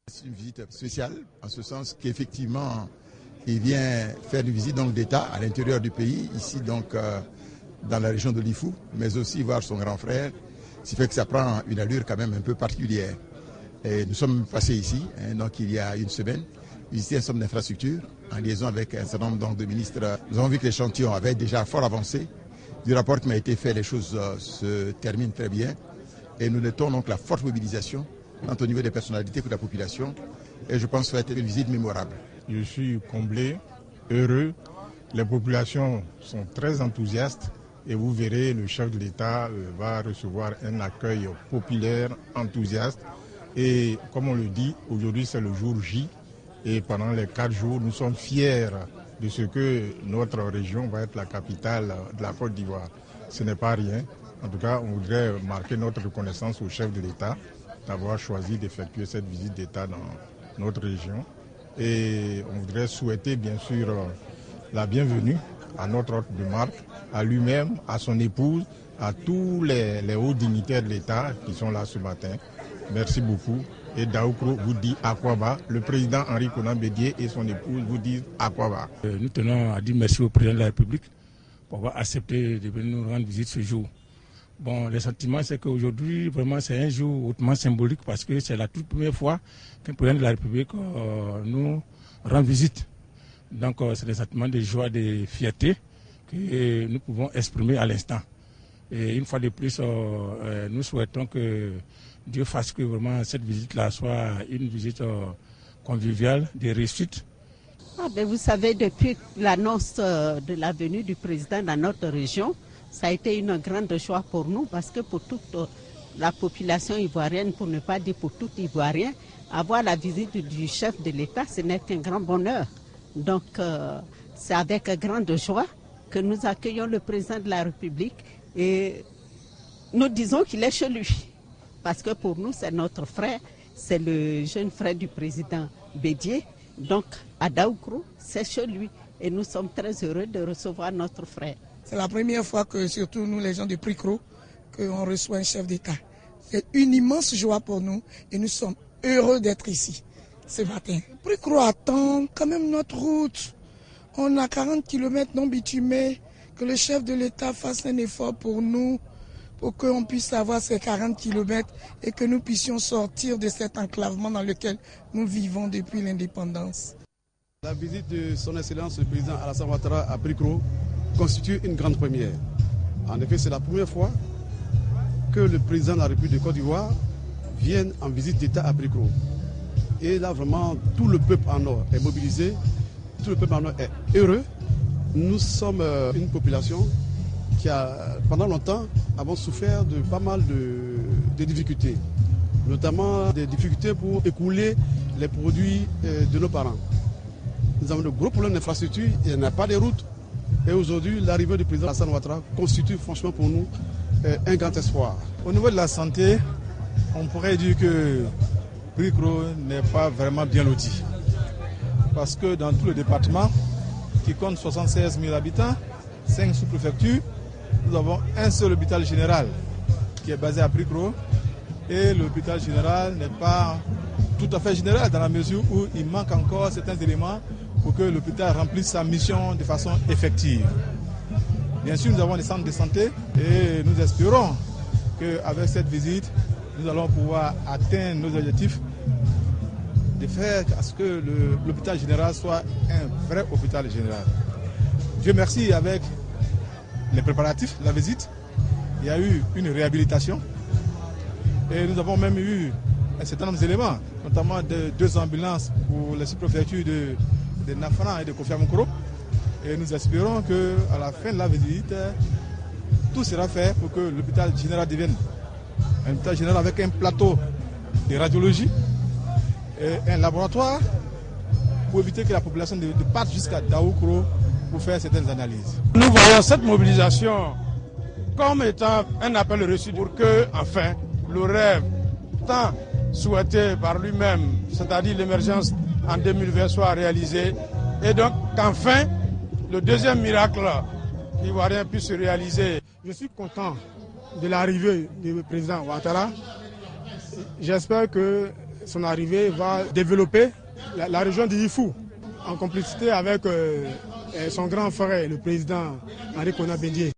C'est une visite spéciale, en ce sens qu'effectivement, il vient faire une visite d'État à l'intérieur du pays, ici donc dans la région de Lifou, mais aussi voir son grand frère, ce qui fait que ça prend une allure quand même un peu particulière. Et nous sommes passés ici, donc il y a une semaine, visiter un certain nombre d'infrastructures, en liaison avec un certain nombre de ministres. Nous avons vu que l'échantillon avait déjà fort avancé. Du rapport qui m'a été fait, les choses se terminent très bien. Et nous notons donc la forte mobilisation, tant au niveau des personnalités que de la population. Et je pense que ça va être une visite mémorable. Je suis comblé, heureux. Les populations sont très enthousiastes. Et vous verrez, le chef de l'État va recevoir un accueil populaire, enthousiaste. Et comme on le dit, aujourd'hui c'est le jour J. Et pendant les 4 jours, nous sommes fiers de ce que notre région va être la capitale de la Côte d'Ivoire. Ce n'est pas rien. En tout cas, on voudrait marquer notre reconnaissance au chef de l'État d'avoir choisi d'effectuer cette visite d'État dans notre région. Et on voudrait souhaiter bien sûr la bienvenue à notre hôte de marque, à lui-même, à son épouse, à tous les hauts dignitaires de l'État qui sont là ce matin. Merci beaucoup. Et Daoukro vous dit Akwaba. Le président Henri Konan Bédié et son épouse vous disent Akwaba. Nous tenons à dire merci au président de la République pour avoir accepté de venir nous rendre visite ce jour. Bon, le sentiment, c'est qu'aujourd'hui, vraiment, c'est un jour hautement symbolique parce que c'est la toute première fois qu'un président de la République nous rend visite. Donc, c'est des sentiments de joie, de fierté que nous pouvons exprimer à l'instant. Et une fois de plus, nous souhaitons que Dieu fasse que vraiment cette visite-là soit une visite conviviale, de réussite. Vous savez, depuis l'annonce de la venue du président dans notre région, ça a été une grande joie pour nous parce que pour toute la population ivoirienne, pour ne pas dire pour tout Ivoirien, avoir la visite du chef de l'État, ce n'est qu'un grand bonheur. Donc, c'est avec grande joie que nous accueillons le président de la République et nous disons qu'il est chez lui. Parce que pour nous, c'est notre frère, c'est le jeune frère du président Bédié. Donc, à Daoukro, c'est chez lui. Et nous sommes très heureux de recevoir notre frère. C'est la première fois que, surtout nous, les gens de Pricro, qu'on reçoit un chef d'État. C'est une immense joie pour nous et nous sommes heureux d'être ici ce matin. Pricro attend quand même notre route. On a 40 km non bitumés. Que le chef de l'État fasse un effort pour nous, pour qu'on puisse avoir ces 40 km et que nous puissions sortir de cet enclavement dans lequel nous vivons depuis l'indépendance. La visite de son Excellence le président Alassane Ouattara à Pricro constitue une grande première. En effet, c'est la première fois que le président de la République de Côte d'Ivoire vienne en visite d'État à Pricro. Et là, vraiment, tout le peuple en or est mobilisé, tout le peuple en or est heureux. Nous sommes une population qui a, pendant longtemps, avons souffert de pas mal de difficultés, notamment des difficultés pour écouler les produits de nos parents. Nous avons de gros problèmes d'infrastructure, il n'y a pas de routes. Et aujourd'hui, l'arrivée du président Alassane Ouattara constitue franchement pour nous un grand espoir. Au niveau de la santé, on pourrait dire que Pricro n'est pas vraiment bien loti. Parce que dans tout le département, qui compte 76 000 habitants, 5 sous-préfectures, nous avons un seul hôpital général qui est basé à Pricro. Et l'hôpital général n'est pas tout à fait général dans la mesure où il manque encore certains éléments pour que l'hôpital remplisse sa mission de façon effective. Bien sûr, nous avons des centres de santé et nous espérons qu'avec cette visite, nous allons pouvoir atteindre nos objectifs de faire à ce que l'hôpital général soit un vrai hôpital général. Dieu merci, avec les préparatifs de la visite, il y a eu une réhabilitation et nous avons même eu un certain nombre d'éléments, notamment 2 ambulances pour les sous-préfectures de Nafran et de Kofi Amokoro. Et nous espérons qu'à la fin de la visite, tout sera fait pour que l'hôpital général devienne un hôpital général avec un plateau de radiologie et un laboratoire pour éviter que la population ne parte jusqu'à Daoukro pour faire certaines analyses. Nous voyons cette mobilisation comme étant un appel reçu pour que, enfin, le rêve tant souhaité par lui-même, c'est-à-dire l'émergence en 2020, soit réalisé. Et donc, qu'enfin, le deuxième miracle ivoirien puisse se réaliser. Je suis content de l'arrivée du président Ouattara. J'espère que son arrivée va développer la région du Ifou en complicité avec son grand frère, le président Henri Konan Bédié.